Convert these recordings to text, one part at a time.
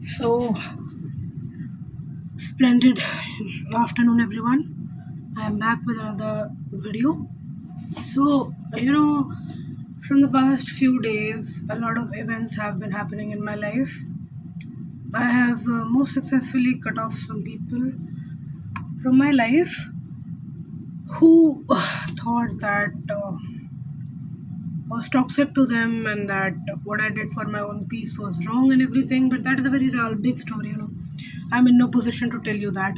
So, splendid afternoon, everyone. I am back with another video. So, from the past few days, a lot of events have been happening in my life. I have most successfully cut off some people from my life who thought that I was toxic to them and that what I did for my own peace was wrong and everything. But that is a very real big story. I'm in no position to tell you that.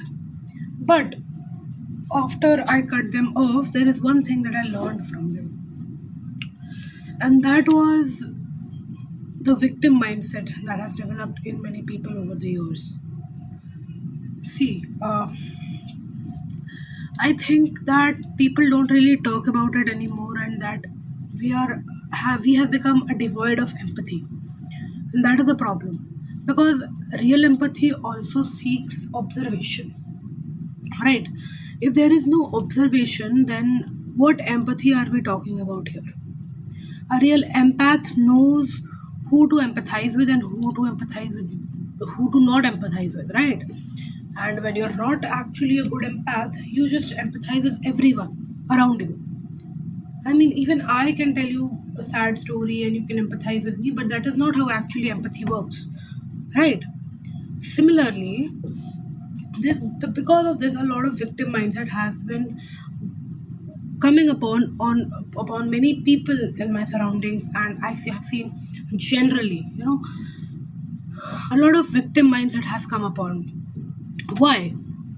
But after I cut them off, there is one thing that I learned from them, and that was the victim mindset that has developed in many people over the years. See, I think that people don't really talk about it anymore, and that we have become a devoid of empathy, and that is a problem because real empathy also seeks observation, right? If there is no observation, then what empathy are we talking about here? A real empath knows who to empathize with and who to not empathize with, right? And when you're not actually a good empath, you just empathize with everyone around you. I mean, even I can tell you a sad story and you can empathize with me, but that is not how actually empathy works, right? Similarly, this because of this, a lot of victim mindset has been coming upon many people in my surroundings, and have seen generally, a lot of victim mindset has come upon. Why?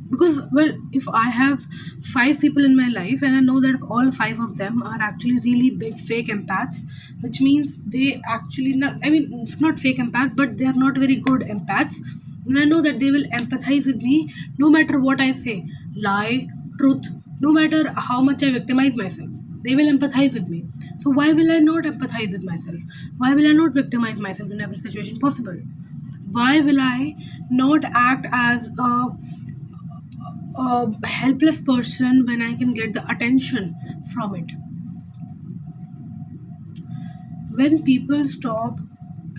Because, well, if I have five people in my life and I know that all five of them are actually really big fake empaths, which means they actually not, I mean, it's not fake empaths, but they are not very good empaths. And I know that they will empathize with me no matter what I say, lie, truth, no matter how much I victimize myself. They will empathize with me. So why will I not empathize with myself? Why will I not victimize myself in every situation possible? Why will I not act as a helpless person when I can get the attention from it? When people stop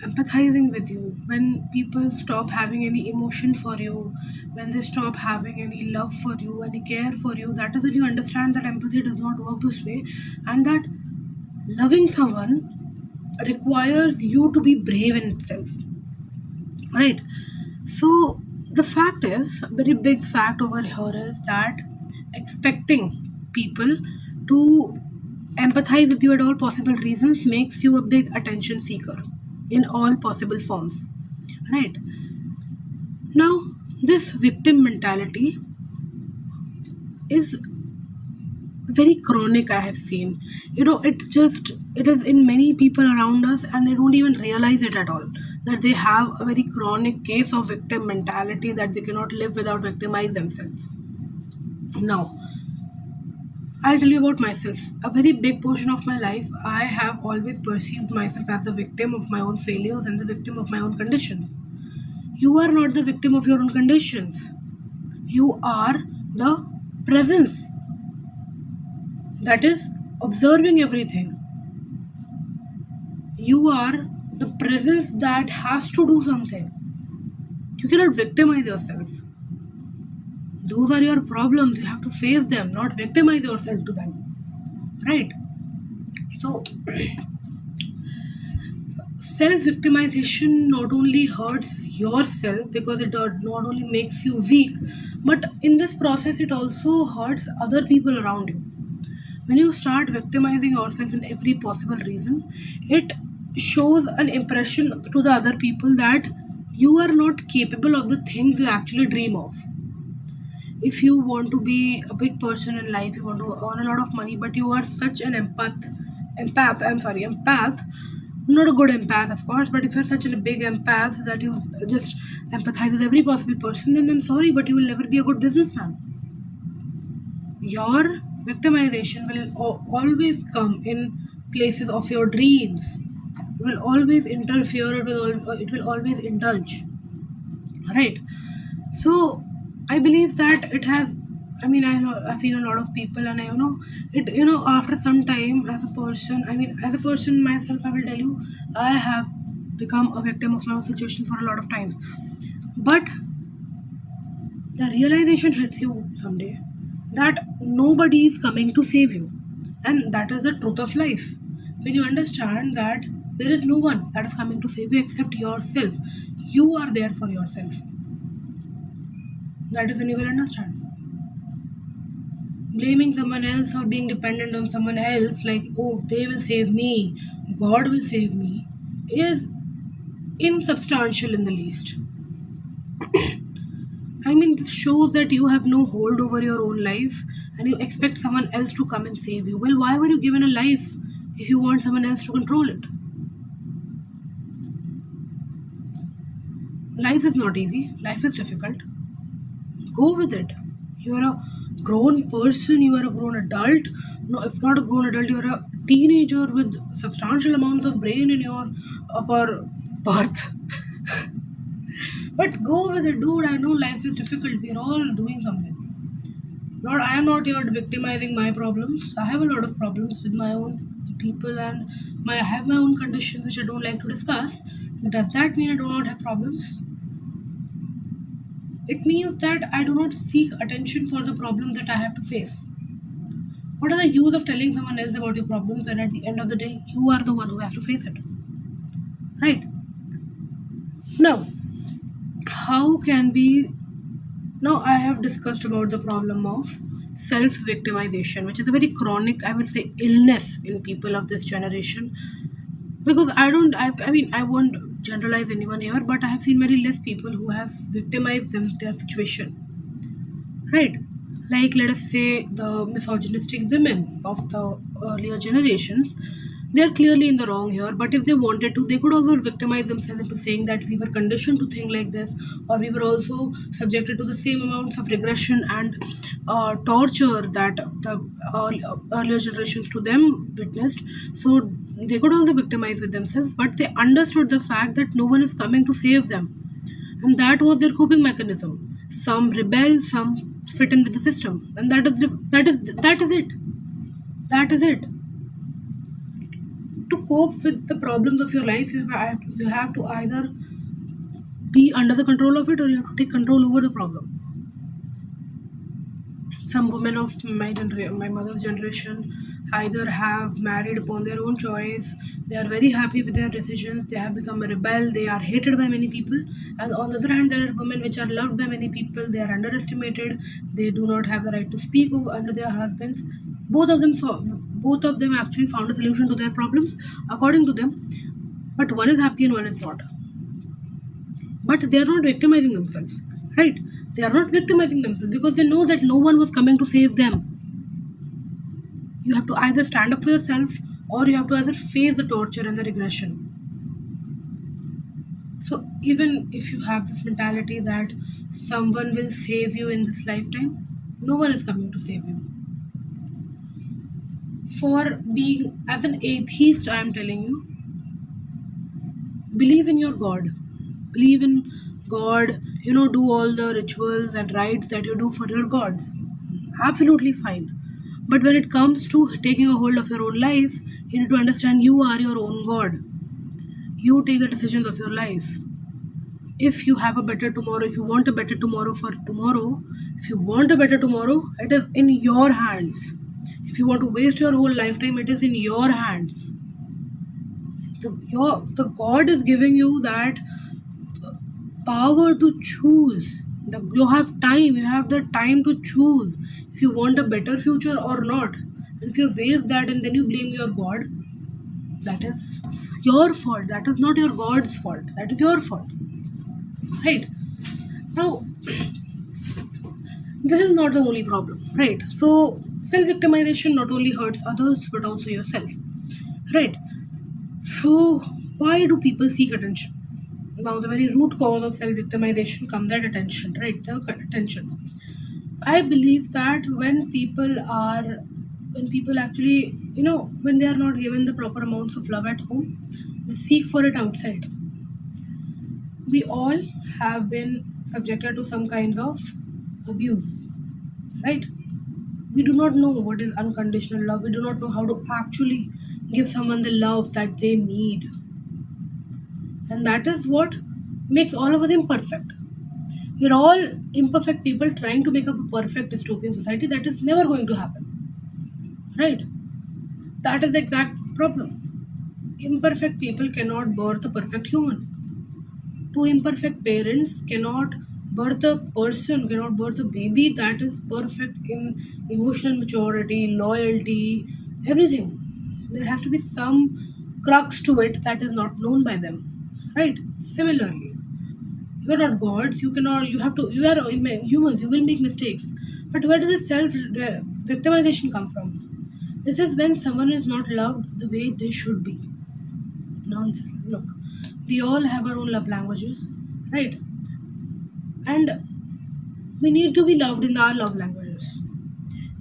empathizing with you, when people stop having any emotion for you, when they stop having any love for you, any care for you, that is when you understand that empathy does not work this way, and that loving someone requires you to be brave in itself, right? So the fact is, a very big fact over here is that expecting people to empathize with you at all possible reasons makes you a big attention seeker in all possible forms, right? Now, this victim mentality is very chronic. I have seen, it is in many people around us, and they don't even realize it at all, that they have a very chronic case of victim mentality, that they cannot live without victimize themselves. Now, I'll tell you about myself. A very big portion of my life, I have always perceived myself as the victim of my own failures and the victim of my own conditions. You are not the victim of your own conditions. You are the presence that is observing everything. You are the presence that has to do something. You cannot victimize yourself. Those are your problems. You have to face them, not victimize yourself to them. Right? So, self victimization not only hurts yourself because it not only makes you weak, but in this process, it also hurts other people around you. When you start victimizing yourself in every possible reason, it shows an impression to the other people that you are not capable of the things you actually dream of. If you want to be a big person in life, you want to earn a lot of money, but you are such an empath, not a good empath, of course, but if you're such a big empath that you just empathize with every possible person, then I'm sorry, but you will never be a good businessman. Your victimization will always come in places of your dreams. It will always interfere. It will always indulge. Right. So I believe that it has. I mean, I know I've seen a lot of people, and I know it. After some time, as a person, I mean, as a person myself, I will tell you, I have. become a victim of my own situation for a lot of times. But the realization hits you someday that nobody is coming to save you. And that is the truth of life. When you understand that there is no one that is coming to save you except yourself, you are there for yourself. That is when you will understand. Blaming someone else or being dependent on someone else, like, oh, they will save me, God will save me, is insubstantial in the least. I mean, this shows that you have no hold over your own life and you expect someone else to come and save you. Well, why were you given a life if you want someone else to control it? Life is not easy, life is difficult. Go with it. You are a grown person, you are a grown adult. No, if not a grown adult, you are a teenager with substantial amounts of brain in your upper birth. But go with it, dude. I know life is difficult. We're all doing something. Not, I am not here victimizing my problems. I have a lot of problems with my own people, and I have my own conditions which I don't like to discuss. Does that mean I do not have problems? It means that I do not seek attention for the problem that I have to face. What are the use of telling someone else about your problems when at the end of the day you are the one who has to face it? Right? Now, how can we now I have discussed about the problem of self victimization, which is a very chronic, I would say, illness in people of this generation. Because I mean, I won't generalize anyone here, but I have seen very less people who have victimized their situation. Right? Like, let us say, the misogynistic women of the earlier generations, they are clearly in the wrong here. But if they wanted to, they could also victimize themselves into saying that we were conditioned to think like this, or we were also subjected to the same amounts of regression and torture that the earlier generations to them witnessed. So they could also victimize with themselves, but they understood the fact that no one is coming to save them, and that was their coping mechanism. Some rebel, some fit in with the system, and that is it. That is it. To cope with the problems of your life, you have to either be under the control of it, or you have to take control over the problem. Some women of my mother's generation either have married upon their own choice, they are very happy with their decisions, they have become a rebel, they are hated by many people. And on the other hand, there are women which are loved by many people, they are underestimated, they do not have the right to speak under their husbands. Both of them actually found a solution to their problems according to them, but one is happy and one is not. But they are not victimizing themselves, right? They are not victimizing themselves because they know that no one was coming to save them. You have to either stand up for yourself, or you have to either face the torture and the regression. So even if you have this mentality that someone will save you in this lifetime, no one is coming to save you. For being, as an atheist, I am telling you, believe in your God. Believe in God, do all the rituals and rites that you do for your gods. Absolutely fine. But when it comes to taking a hold of your own life, you need to understand you are your own God. You take the decisions of your life. If you have a better tomorrow, if you want a better tomorrow for tomorrow, if you want a better tomorrow, it is in your hands. If you want to waste your whole lifetime, it is in your hands. The God is giving you that power to choose. You have time, you have the time to choose if you want a better future or not. And if you waste that and then you blame your God, that is your fault. That is not your God's fault. That is your fault. Right? Now, this is not the only problem. Right? So, self victimization not only hurts others but also yourself. Right? So, why do people seek attention? Now, the very root cause of self victimization comes at attention, right? The attention. I believe that when people actually, when they are not given the proper amounts of love at home, they seek for it outside. We all have been subjected to some kind of abuse, right? We do not know what is unconditional love. We do not know how to actually give someone the love that they need. And that is what makes all of us imperfect. We're all imperfect people trying to make a perfect dystopian society that is never going to happen. Right? That is the exact problem. Imperfect people cannot birth a perfect human. Two imperfect parents cannot birth a person, cannot birth a baby that is perfect in emotional maturity, loyalty, everything. There has to be some crux to it that is not known by them. Right? Similarly, you are not gods, you cannot, you have to, you are humans, you will make mistakes. But where does this self victimization come from? This is when someone is not loved the way they should be. Now, look, we all have our own love languages, right? And we need to be loved in our love languages.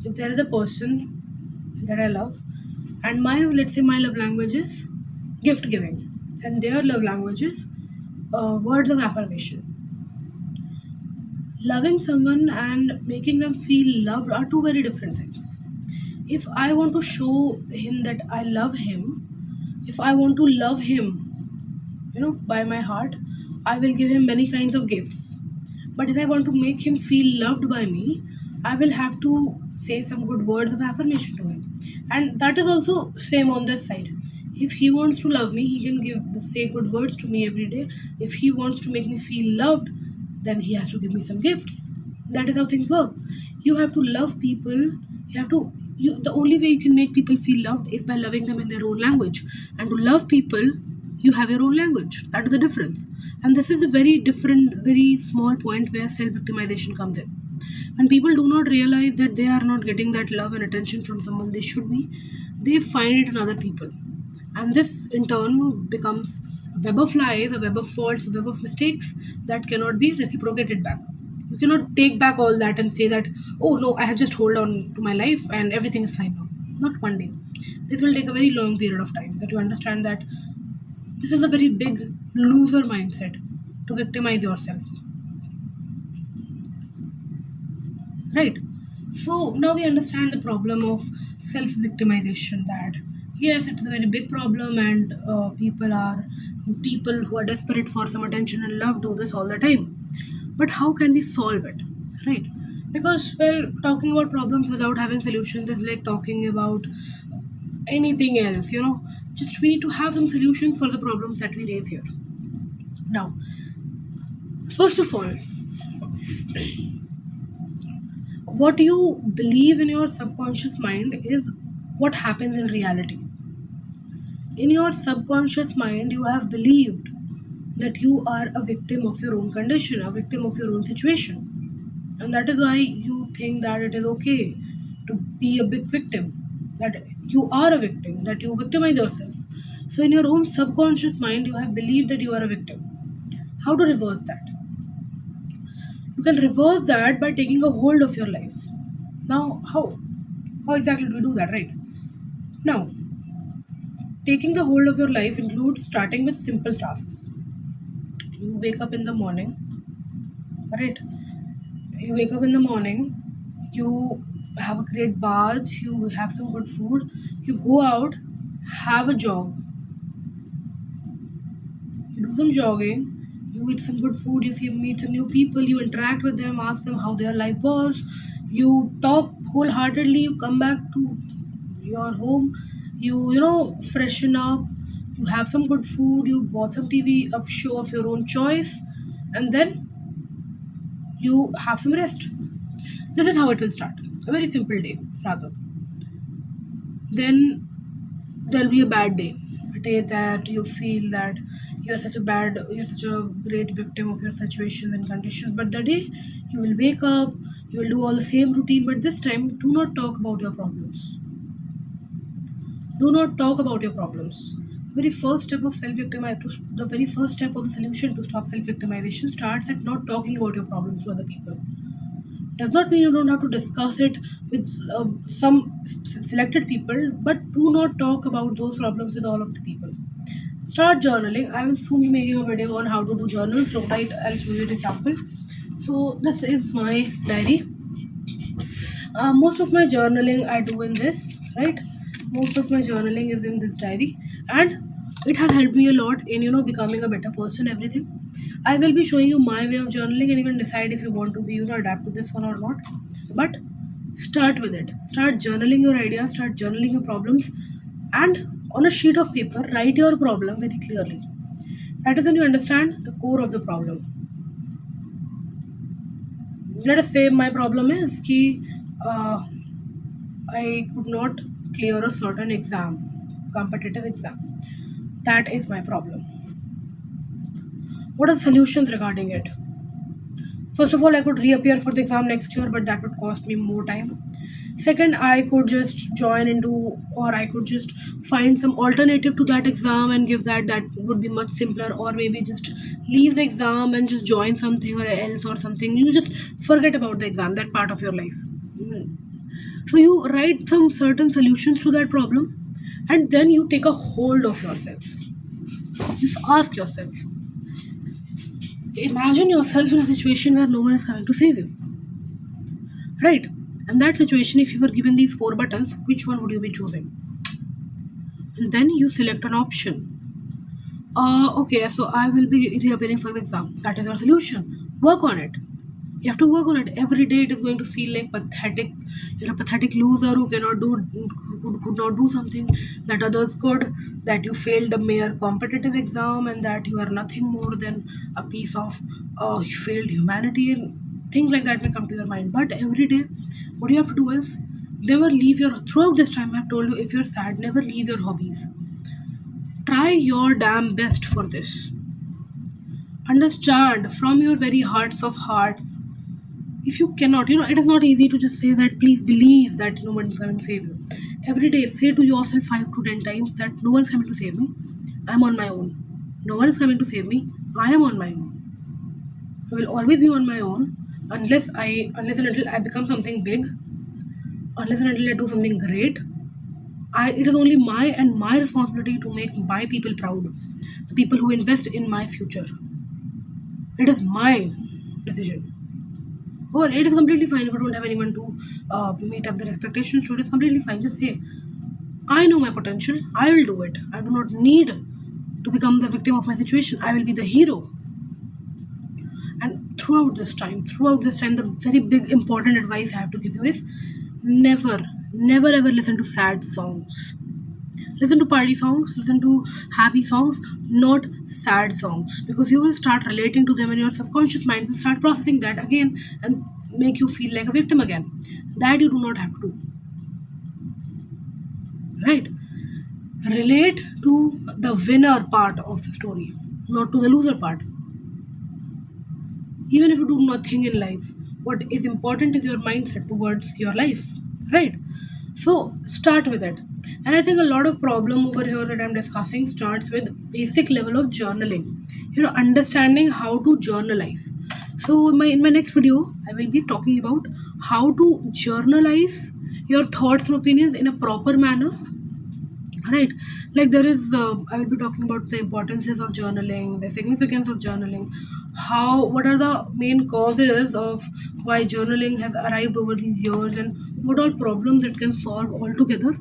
If there is a person that I love, and my, let's say, my love language is gift giving, and their love language is words of affirmation. Loving someone and making them feel loved are two very different things. If I want to show him that I love him, if I want to love him, by my heart, I will give him many kinds of gifts. But if I want to make him feel loved by me, I will have to say some good words of affirmation to him. And that is also same on this side. If he wants to love me, he can say good words to me every day. If he wants to make me feel loved, then he has to give me some gifts. That is how things work. You have to love people. You have to. The only way you can make people feel loved is by loving them in their own language. And to love people, you have your own language. That is the difference. And this is a very different, very small point where self victimization comes in. When people do not realize that they are not getting that love and attention from someone they should be, they find it in other people. And this in turn becomes a web of lies, a web of faults, a web of mistakes that cannot be reciprocated back. You cannot take back all that and say that, oh no, I have just hold on to my life and everything is fine now. Not one day. This will take a very long period of time that you understand that this is a very big loser mindset to victimize yourself. Right? So now we understand the problem of self victimization, that yes, it's a very big problem, and people who are desperate for some attention and love do this all the time. But how can we solve it? Right? Because, well, talking about problems without having solutions is like talking about anything else, just we need to have some solutions for the problems that we raise here. Now, first of all, what you believe in your subconscious mind is what happens in reality. In your subconscious mind, you have believed that you are a victim of your own condition, a victim of your own situation. And that is why you think that it is okay to be a big victim, that you are a victim, that you victimize yourself. So, in your own subconscious mind, you have believed that you are a victim. How to reverse that? You can reverse that by taking a hold of your life. Now, how? How exactly do we do that, right? Now, taking the hold of your life includes starting with simple tasks. You wake up in the morning, right? You wake up in the morning, you have a great bath, you have some good food, you go out, have a jog, you do some jogging, you eat some good food, meet some new people, you interact with them, ask them how their life was, you talk wholeheartedly, you come back to your home, you freshen up, you have some good food, you watch some TV, a show of your own choice, and then you have some rest. This is how it will start. A very simple day, rather. Then there'll be a bad day. A day that you feel that you're such a great victim of your situations and conditions. But the day you will wake up, you will do all the same routine, but this time do not talk about your problems. Do not talk about your problems. Very first step of the very first step of the solution to stop self-victimization starts at not talking about your problems to other people. Does not mean you don't have to discuss it with some selected people, but do not talk about those problems with all of the people. Start journaling. I will soon be making a video on how to do journals. So, right, I'll show you an example. So, this is my diary. Most of my journaling I do in this, right? Most of my journaling is in this diary, and It has helped me a lot in becoming a better person, everything. I will be showing you my way of journaling, and you can decide if you want to be adapt to this one or not. But start with it. Start journaling your ideas, start journaling your problems, and on a sheet of paper write your problem very clearly. That is when you understand the core of the problem. Let us say my problem is ki uh, I could not clear a certain exam, competitive exam. That is my problem. What are the solutions regarding it? First of all, I could reappear for the exam next year, but that would cost me more time. Second, I could just join into, or I could just find some alternative to that exam and give that. That would be much simpler. Or maybe just leave the exam and just join something or else or something. Just forget about the exam, that part of your life. Mm. So you write some certain solutions to that problem, and then you take a hold of yourself. Just ask yourself. Imagine yourself in a situation where no one is coming to save you. Right? In that situation, if you were given these four buttons, which one would you be choosing? And then you select an option. Okay, so I will be reappearing for the exam. That is your solution. Work on it. You have to work on it. Every day it is going to feel like pathetic. You're a pathetic loser who cannot do, who could not do something that others could, that you failed a mere competitive exam, and that you are nothing more than a piece of failed humanity, and things like that may come to your mind. But every day, what you have to do is never leave your, throughout this time, I've told you, if you're sad, never leave your hobbies. Try your damn best for this. Understand from your very hearts of hearts. If you cannot, it is not easy to just say that please believe that no one is coming to save you. Every day say to yourself 5 to 10 times that no one is coming to save me. I'm on my own. No one is coming to save me. I am on my own. I will always be on my own unless and until I become something big, unless and until I do something great. It is only my responsibility to make my people proud, the people who invest in my future. It is my decision. Or it is completely fine if you don't have anyone to meet up their expectations. So it is completely fine. Just say, I know my potential. I will do it. I do not need to become the victim of my situation. I will be the hero. And throughout this time, the very big important advice I have to give you is never, never ever listen to sad songs. Listen to party songs, listen to happy songs, not sad songs, because you will start relating to them and your subconscious mind will start processing that again and make you feel like a victim again. That you do not have to do. Right? Relate to the winner part of the story, not to the loser part. Even if you do nothing in life, what is important is your mindset towards your life, right? So start with it. And I think a lot of problem over here that I'm discussing starts with basic level of journaling, understanding how to journalize. So in my next video I will be talking about how to journalize your thoughts and opinions in a proper manner, right? Like there is I will be talking about the importances of journaling, the significance of journaling, what are the main causes of why journaling has arrived over these years, and what all problems it can solve altogether.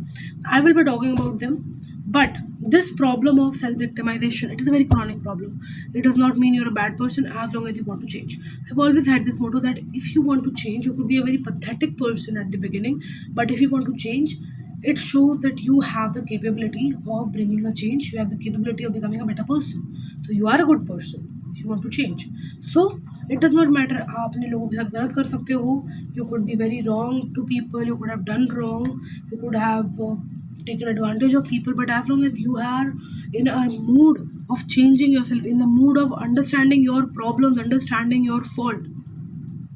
I will be talking about them. But this problem of self victimization, it is a very chronic problem. It does not mean you're a bad person as long as you want to change. I've always had this motto that if you want to change, you could be a very pathetic person at the beginning, but if you want to change, it shows that you have the capability of bringing a change. You have the capability of becoming a better person. So you are a good person if you want to change. So it does not matter आप अपने लोगों के साथ गलत कर सकते हो. You could be very wrong to people. You could have done wrong. You could have taken advantage of people. But as long as you are in a mood of changing yourself, in the mood of understanding your problems, understanding your fault,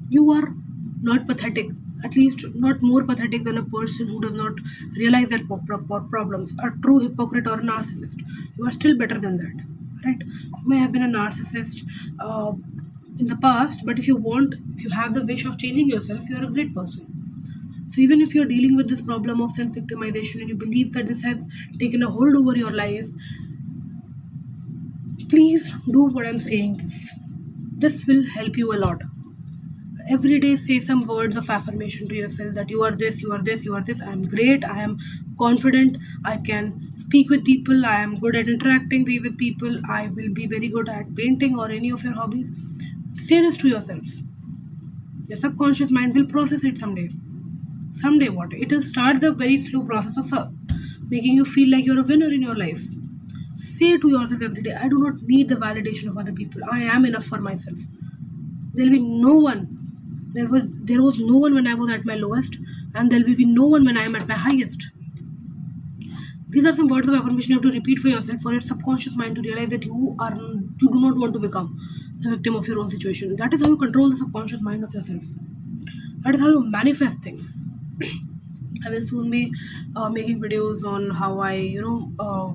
you are not pathetic, at least not more pathetic than a person who does not realize their problems, a true hypocrite or a narcissist. You are still better than that, right? You may have been a narcissist in the past, but if you have the wish of changing yourself, you are a great person. So even if you're dealing with this problem of self victimization and you believe that this has taken a hold over your life, please do what I'm saying. This will help you a lot. every day say some words of affirmation to yourself that you are this, you are this, you are this, I am great, I am confident, I can speak with people, I am good at interacting with people, I will be very good at painting or any of your hobbies. Say this to yourself. Your subconscious mind will process it someday. Someday, what? It will start the very slow process of making you feel like you're a winner in your life. Say to yourself every day, I do not need the validation of other people. I am enough for myself. There'll be no one. There was no one when I was at my lowest, and there will be no one when I am at my highest. These are some words of affirmation you have to repeat for yourself, for your subconscious mind to realize that you do not want to become the victim of your own situation. That is how you control the subconscious mind of yourself. That is how you manifest things. I will soon be making videos on how I,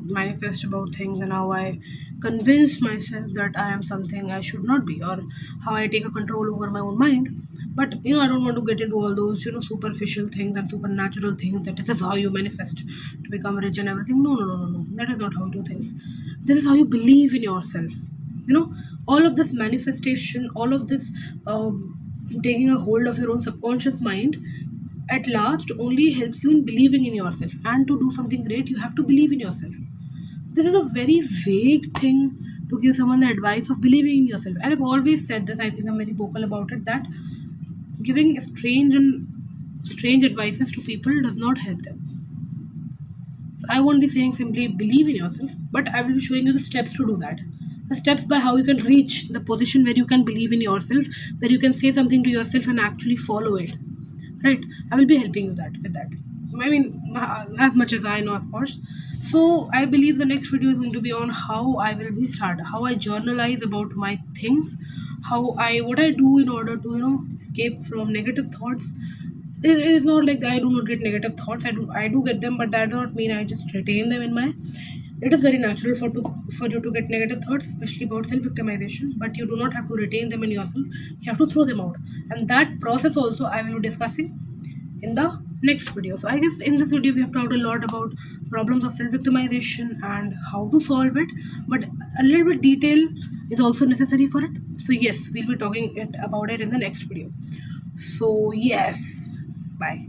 manifest about things, and how I convince myself that I am something I should not be, or how I take a control over my own mind. But I don't want to get into all those superficial things and supernatural things. That this is how you manifest to become rich and everything. No, no, no, no, no. That is not how you do things. This is how you believe in yourself. All of this manifestation, all of this. Taking a hold of your own subconscious mind at last only helps you in believing in yourself, and to do something great you have to believe in yourself. This is a very vague thing to give someone the advice of believing in yourself, and I've always said this. I think I'm very vocal about it, that giving strange advices to people does not help them. So I won't be saying simply believe in yourself, but I will be showing you the steps to do that. The steps by how you can reach the position where you can believe in yourself, where you can say something to yourself and actually follow it. Right? I will be helping you that with that. I mean, as much as I know, of course. So I believe the next video is going to be on how I will be start, how I journalize about my things, what I do in order to escape from negative thoughts. It is not like I do not get negative thoughts. I do get them, but that does not mean I just retain them in my. It is very natural for you to get negative thoughts, especially about self victimization. But you do not have to retain them in yourself. You have to throw them out, and that process also I will be discussing in the next video. So I guess in this video we have talked a lot about problems of self victimization and how to solve it, but a little bit detail is also necessary for it. So yes, we'll be talking about it in the next video. So yes, bye.